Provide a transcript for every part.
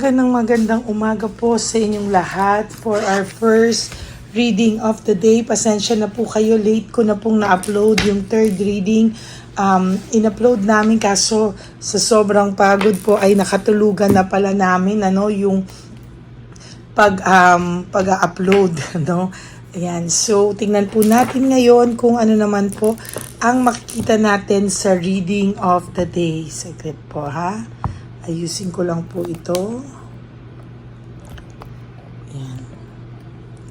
Magandang umaga po sa inyong lahat for our first reading of the day. Pasensya na po kayo, late ko na pong na-upload yung third reading. In-upload namin kaso sa sobrang pagod po ay nakatulugan na pala namin yung pag-upload. Ayan, so tingnan po natin ngayon kung ano naman po ang makikita natin sa reading of the day. Saglit po ha. Ayusin ko lang po ito. Ayan.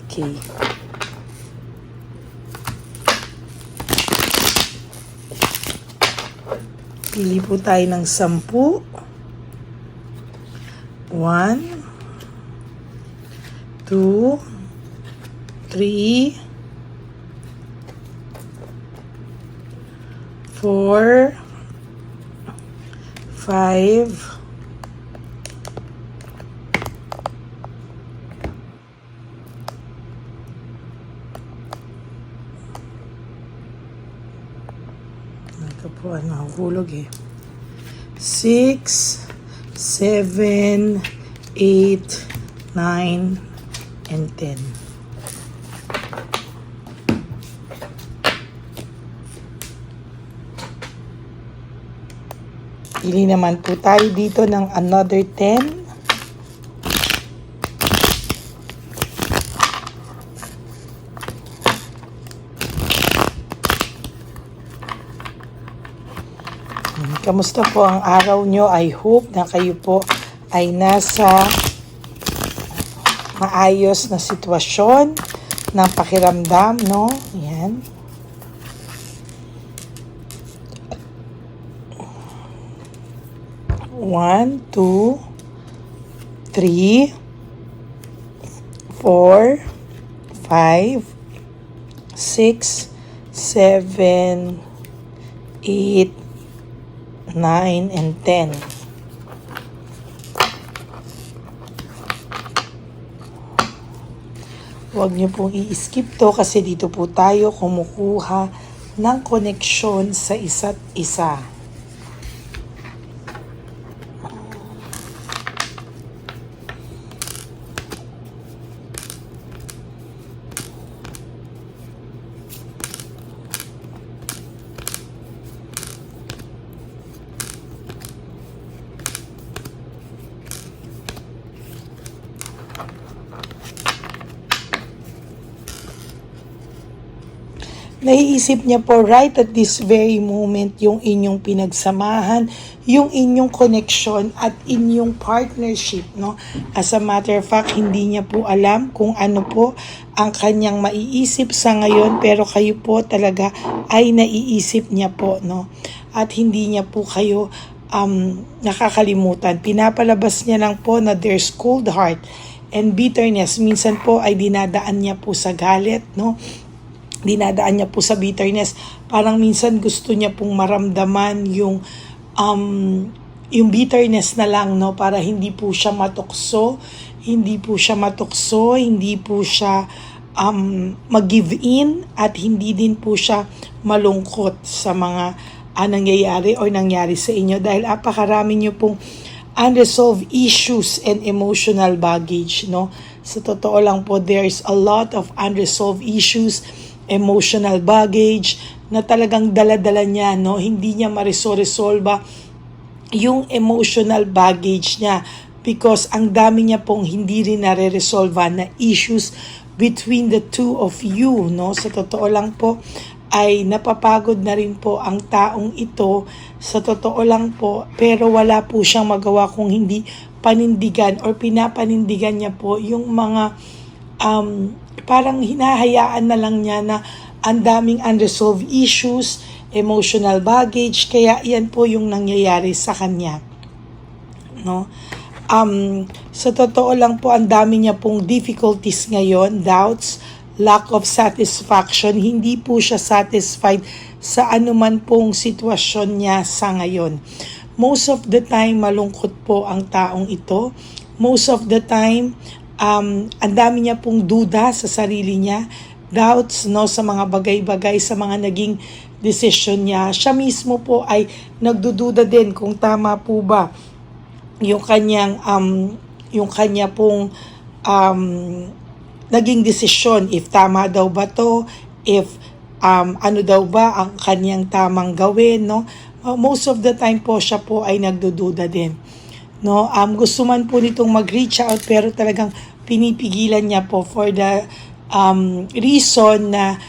Okay. Pili po tayo ng 10. 1, 2, 3, 4, 5, 6, 7, 8, 9, and 10. Pili naman po tayo dito ng another 10. Kamusta po ang araw nyo? I hope na kayo po ay nasa maayos na sitwasyon ng pakiramdam, no? Ayan. One, 2, 3, 4, 5, 6, 7, 8, 9, and 10. Huwag niyo pong i-skip to kasi dito po tayo kumukuha ng koneksyon sa isa't isa. Naiisip niya po right at this very moment yung inyong pinagsamahan, yung inyong connection at inyong partnership, no? As a matter of fact, hindi niya po alam kung ano po ang kanyang maiisip sa ngayon, pero kayo po talaga ay naiisip niya po, no? At hindi niya po kayo nakakalimutan. Pinapalabas niya lang po na there's cold heart and bitterness. Minsan po ay dinadaan niya po sa galit, no? Dinadaan niya po sa bitterness. Parang minsan gusto niya pong maramdaman yung bitterness na lang, no, para hindi po siya matukso, hindi po siya mag-give in at hindi din po siya malungkot sa mga nangyayari o nangyari sa inyo dahil apakarami niyo pong unresolved issues and emotional baggage, no. Sa totoo lang po, there's a lot of unresolved issues, emotional baggage na talagang dala-dala niya, no? Hindi niya ma-resolve yung emotional baggage niya because ang dami niya pong hindi rin nare-resolve na issues between the two of you, no? Sa totoo lang po ay napapagod na rin po ang taong ito, sa totoo lang po, pero wala po siyang magawa kung hindi panindigan or pinapanindigan niya po yung mga parang hinahayaan na lang niya na ang daming unresolved issues, emotional baggage, kaya yan po yung nangyayari sa kanya, no? Sa totoo lang po, ang dami niya pong difficulties ngayon, doubts, lack of satisfaction, hindi po siya satisfied sa anuman pong sitwasyon niya sa ngayon. Most of the time, malungkot po ang taong ito. Most of the time, ang dami niya pong duda sa sarili niya, doubts, no, sa mga bagay-bagay, sa mga naging decision niya. Siya mismo po ay nagdududa din kung tama po ba yung kanyang yung kanya pong um, naging desisyon, if tama daw ba to, if ano daw ba ang kanyang tamang gawin, no? Most of the time po siya po ay nagdududa din, no? Gusto man po nitong mag-reach out pero talagang pinipigilan niya po for the reason na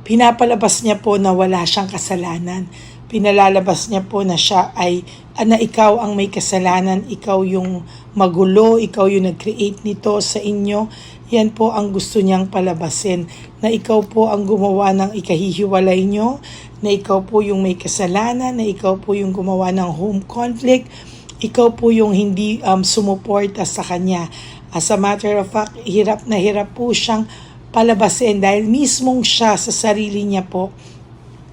pinapalabas niya po na wala siyang kasalanan. Pinalalabas niya po na siya ay na ikaw ang may kasalanan, ikaw yung magulo, ikaw yung nag-create nito sa inyo. Yan po ang gusto niyang palabasin, na ikaw po ang gumawa ng ikahihiwalay nyo, na ikaw po yung may kasalanan, na ikaw po yung gumawa ng home conflict, ikaw po yung hindi sumuporta sa kanya. As a matter of fact, hirap na hirap po siyang palabasin dahil mismong siya sa sarili niya po,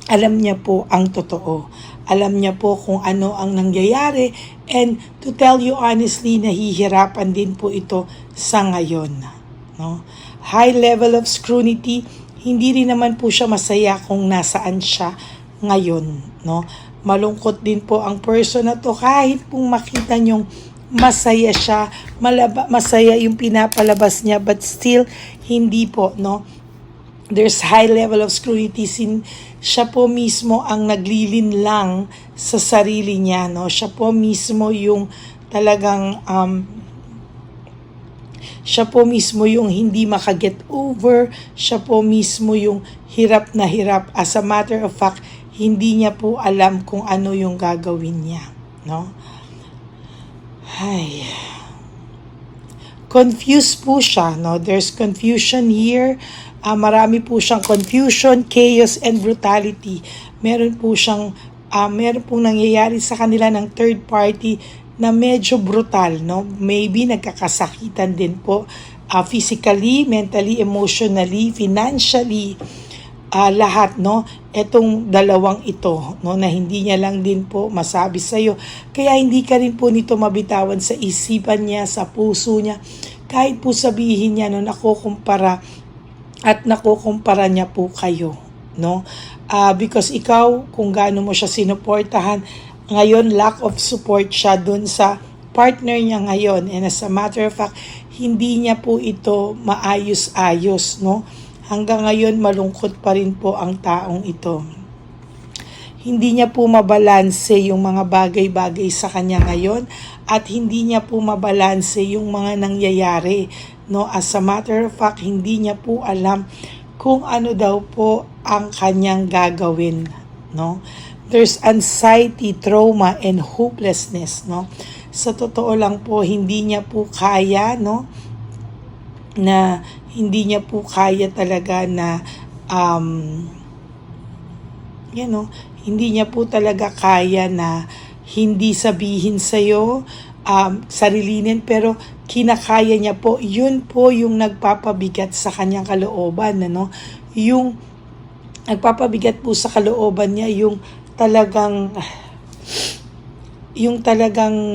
alam niya po ang totoo. Alam niya po kung ano ang nangyayari, and to tell you honestly, nahihirapan din po ito sa ngayon. No? High level of scrutiny, hindi rin naman po siya masaya kung nasaan siya ngayon. No? Malungkot din po ang person na to kahit kung makita niyong masaya siya, masaya yung pinapalabas niya, but still hindi po, no? There's high level of scrutiny. Siya po mismo ang naglilinlang sa sarili niya, no? Siya po mismo yung talagang siya po mismo yung hindi makaget over, siya po mismo yung hirap na hirap. As a matter of fact, hindi niya po alam kung ano yung gagawin niya, no? Ay, confused po siya, no? There's confusion here. Marami po siyang confusion, chaos, and brutality. Meron pong nangyayari sa kanila ng third party na medyo brutal, no? Maybe nagkakasakitan din po physically, mentally, emotionally, financially, lahat, no? Etong dalawang ito, no, na hindi niya lang din po masabi sa iyo. Kaya hindi ka rin po nito mabitawan sa isipan niya, sa puso niya. Kahit po sabihin niya, no, nakukumpara niya po kayo, no? Because ikaw, kung gaano mo siya sinuportahan, ngayon lack of support siya dun sa partner niya ngayon. And as a matter of fact, hindi niya po ito maayos-ayos, no? Hanggang ngayon, malungkot pa rin po ang taong ito. Hindi niya po mabalanse yung mga bagay-bagay sa kanya ngayon, at hindi niya po mabalanse yung mga nangyayari, no? As a matter of fact, hindi niya po alam kung ano daw po ang kanyang gagawin, no? There's anxiety, trauma, and hopelessness, no? Sa totoo lang po, hindi niya po kaya, no? Na hindi niya po kaya talaga na hindi niya po talaga kaya na hindi sabihin sa'yo, sarilinin, pero kinakaya niya po. Yun po yung nagpapabigat sa kanyang kalooban, ano? Yung nagpapabigat po sa kalooban niya, yung talagang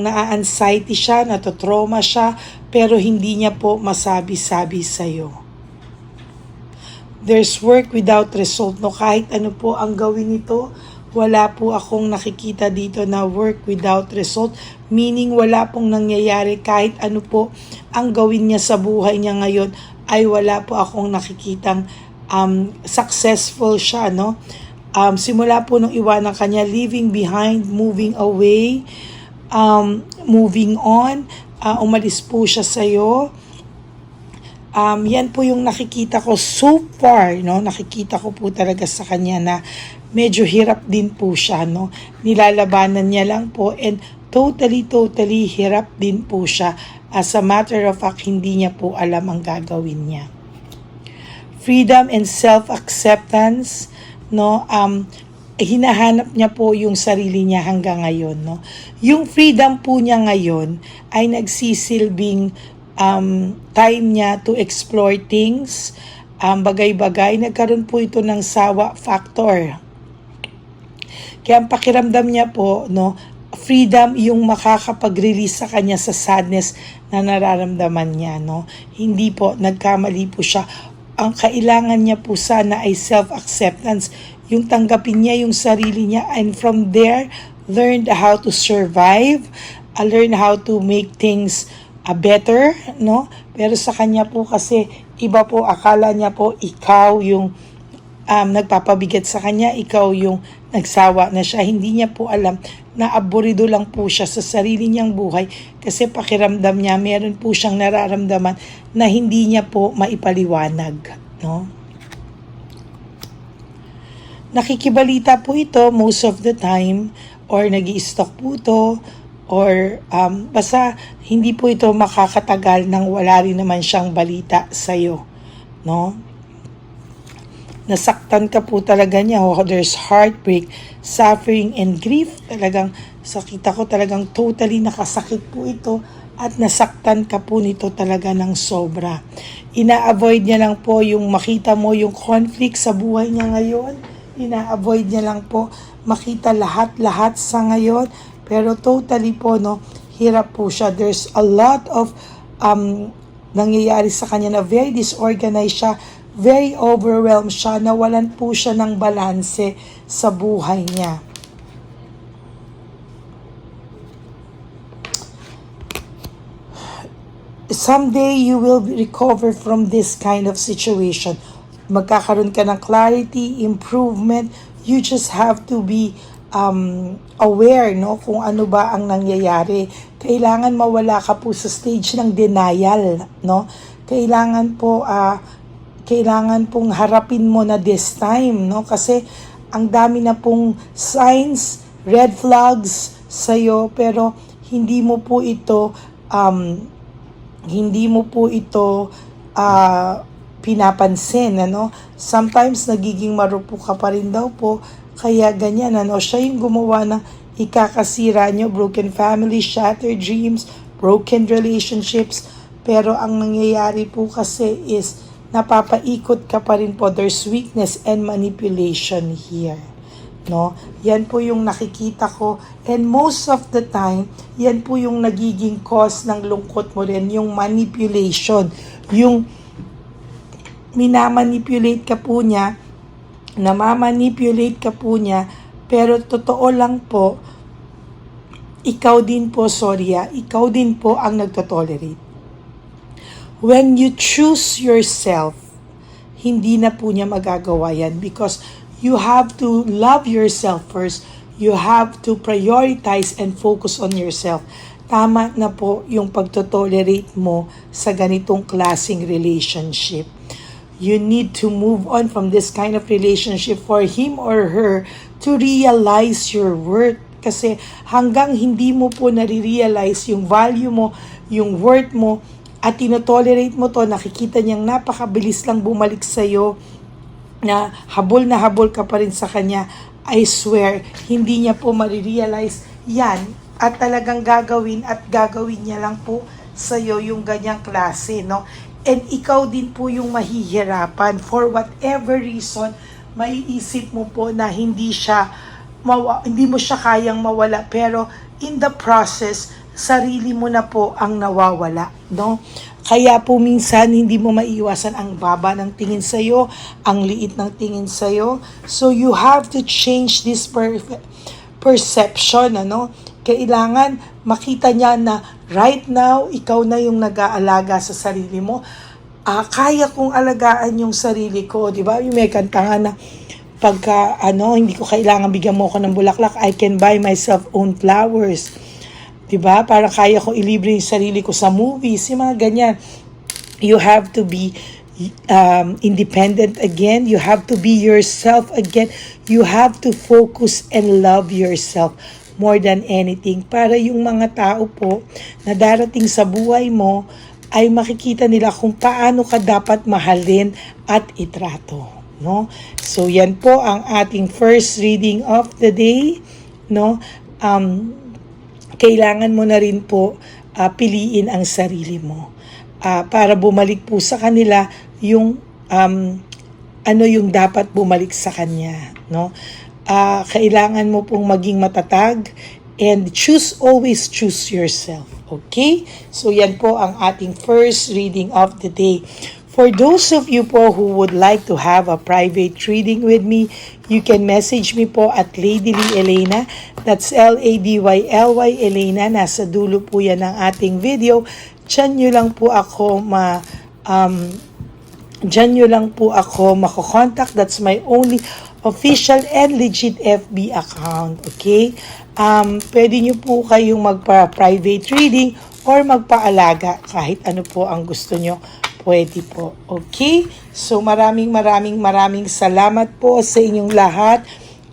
na-anxiety siya, natotrauma siya, pero hindi niya po masabi-sabi sa'yo. There's work without result, no? Kahit ano po ang gawin nito, wala po akong nakikita dito na work without result, meaning wala pong nangyayari. Kahit ano po ang gawin niya sa buhay niya ngayon, ay wala po akong nakikitang successful siya, no? Simula po nung iwanan kanya, leaving behind, moving away, moving on, umalis po siya sa'yo. Yan po yung nakikita ko so far, no? Nakikita ko po talaga sa kanya na medyo hirap din po siya, no? Nilalabanan niya lang po, and totally hirap din po siya. As a matter of fact, hindi niya po alam ang gagawin niya. Freedom and self-acceptance, no? Hinahanap niya po yung sarili niya hanggang ngayon, no? Yung freedom po niya ngayon ay nagsisilbing time niya to explore things, bagay-bagay. Nagkaroon po ito ng sawa factor. Kaya ang pakiramdam niya po, no, freedom yung makakapag-release sa kanya sa sadness na nararamdaman niya, no? Hindi po, nagkamali po siya. Ang kailangan niya po sana ay self-acceptance. Yung tanggapin niya yung sarili niya, and from there, learned how to survive, learn how to make things better, no? Pero sa kanya po kasi, iba po, akala niya po ikaw yung nagpapabigat sa kanya, ikaw yung nagsawa na siya. Hindi niya po alam na aburido lang po siya sa sarili niyang buhay kasi pakiramdam niya, meron po siyang nararamdaman na hindi niya po maipaliwanag, no? Nakikibalita po ito most of the time or nag-i-stalk po ito or basta hindi po ito makakatagal nang wala rin naman siyang balita sa'yo, no? Nasaktan ka po talaga niya. There's heartbreak, suffering, and grief. Talagang sakita ko talagang totally nakasakit po ito at nasaktan ka po nito talaga ng sobra. Ina-avoid niya lang po yung makita mo yung conflict sa buhay niya ngayon. Ina-avoid niya lang po makita lahat-lahat sa ngayon. Pero totally po, no, hirap po siya. There's a lot of nangyayari sa kanya na very disorganized siya, very overwhelmed siya, nawalan po siya ng balanse sa buhay niya. Someday you will recover from this kind of situation. Magkakaroon ka ng clarity, improvement. You just have to be aware, no, kung ano ba ang nangyayari. Kailangan mawala ka po sa stage ng denial, no? Kailangan pong harapin mo na this time, no? Kasi ang dami na pong signs, red flags sa'yo, pero hindi mo po ito pinapansin, ano? Sometimes nagiging marupok ka pa rin daw po, kaya ganyan, ano? Siya yung gumawa ng ikakasira nyo, broken family, shattered dreams, broken relationships, pero ang nangyayari po kasi is napapaikot ka pa rin po. There's weakness and manipulation here, no? Yan po yung nakikita ko, and most of the time yan po yung nagiging cause ng lungkot mo rin, yung manipulation, yung minamanipulate ka po niya, namamanipulate ka po niya, pero totoo lang po, ikaw din po ang nagtotolerate. When you choose yourself, hindi na po niya magagawa yan because you have to love yourself first. You have to prioritize and focus on yourself. Tama na po yung pagtotolerate mo sa ganitong klaseng relationship. You need to move on from this kind of relationship for him or her to realize your worth. Kasi hanggang hindi mo po nare-realize yung value mo, yung worth mo, at tinotolerate mo to, nakikita niyang napakabilis lang bumalik sa'yo, na habol ka pa rin sa kanya, I swear, hindi niya po marirealize yan at talagang gagawin niya lang po sa'yo yung ganyang klase, no? And ikaw din po yung mahihirapan for whatever reason, maiisip mo po na hindi mo siya kayang mawala, pero in the process, sarili mo na po ang nawawala, no? Kaya po minsan hindi mo maiiwasan ang baba ng tingin sa'yo, ang liit ng tingin sa'yo. So you have to change this perception, ano? Kailangan makita niya na right now, ikaw na yung nag-aalaga sa sarili mo. Kaya kong alagaan yung sarili ko, di ba? Yung may kanta nga na, pagka hindi ko kailangan bigyan mo ako ng bulaklak, I can buy myself own flowers. Diba? Para kaya ko ilibre yung sarili ko sa movies, yung mga ganyan. You have to be independent again. You have to be yourself again. You have to focus and love yourself more than anything. Para yung mga tao po na darating sa buhay mo ay makikita nila kung paano ka dapat mahalin at itrato. No? So yan po ang ating first reading of the day. No? Kailangan mo na rin po piliin ang sarili mo para bumalik po sa kanila yung yung dapat bumalik sa kanya, no? Kailangan mo pong maging matatag and always choose yourself. Okay? So yan po ang ating first reading of the day. For those of you po who would like to have a private reading with me, you can message me po at Lady Lee Elena. That's Ladyly Elena. Nasa dulo po yan ng ating video. Diyan nyo lang po ako mako-contact. That's my only official and legit FB account. Okay? Pwede nyo po kayong magpa-private reading or magpaalaga. Kahit ano po ang gusto nyo, pwede po. Okay? So maraming salamat po sa inyong lahat.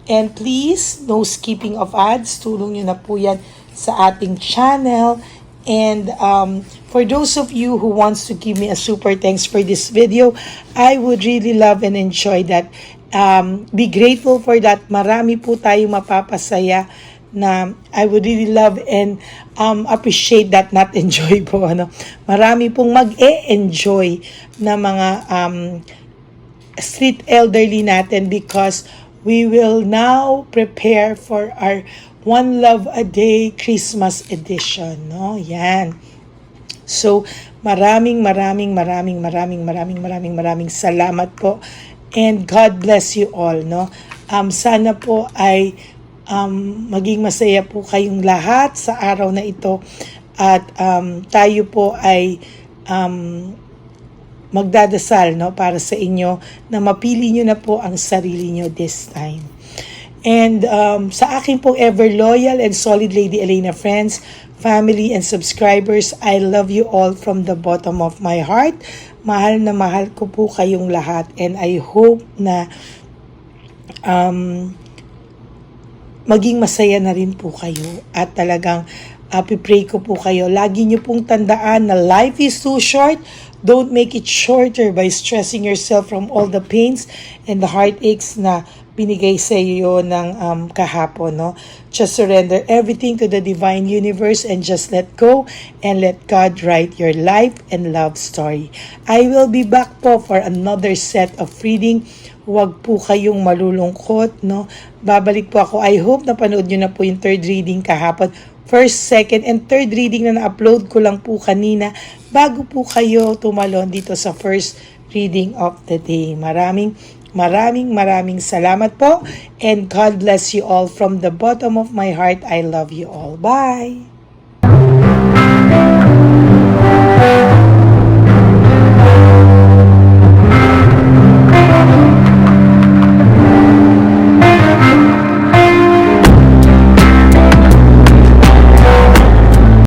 And please, no skipping of ads. Tulong nyo na po yan sa ating channel. And for those of you who wants to give me a super thanks for this video, I would really love and enjoy that. Be grateful for that. Marami po tayong mapapasaya na I would really love and appreciate that, not enjoy po. Ano? Marami pong mag-e-enjoy na mga street elderly natin because we will now prepare for our One Love a Day Christmas edition. No? Yan. So, maraming salamat po. And God bless you all. No? Sana po ay maging masaya po kayong lahat sa araw na ito at tayo po ay magdadasal para sa inyo na mapili nyo na po ang sarili nyo this time. And sa aking pong ever loyal and solid Lady Elena friends, family and subscribers, I love you all from the bottom of my heart. Mahal na mahal ko po kayong lahat and I hope na maging masaya na rin po kayo at talagang pipray ko po kayo. Lagi nyo pong tandaan na life is too short. Don't make it shorter by stressing yourself from all the pains and the heartaches na binigay sa iyo ng kahapon. No? Just surrender everything to the divine universe and just let go and let God write your life and love story. I will be back po for another set of reading. Huwag po kayong malulungkot, no? Babalik po ako. I hope napanood nyo na po yung third reading kahapon. First, second, and third reading na na-upload ko lang po kanina bago po kayo tumalon dito sa first reading of the day. Maraming salamat po and God bless you all from the bottom of my heart. I love you all. Bye!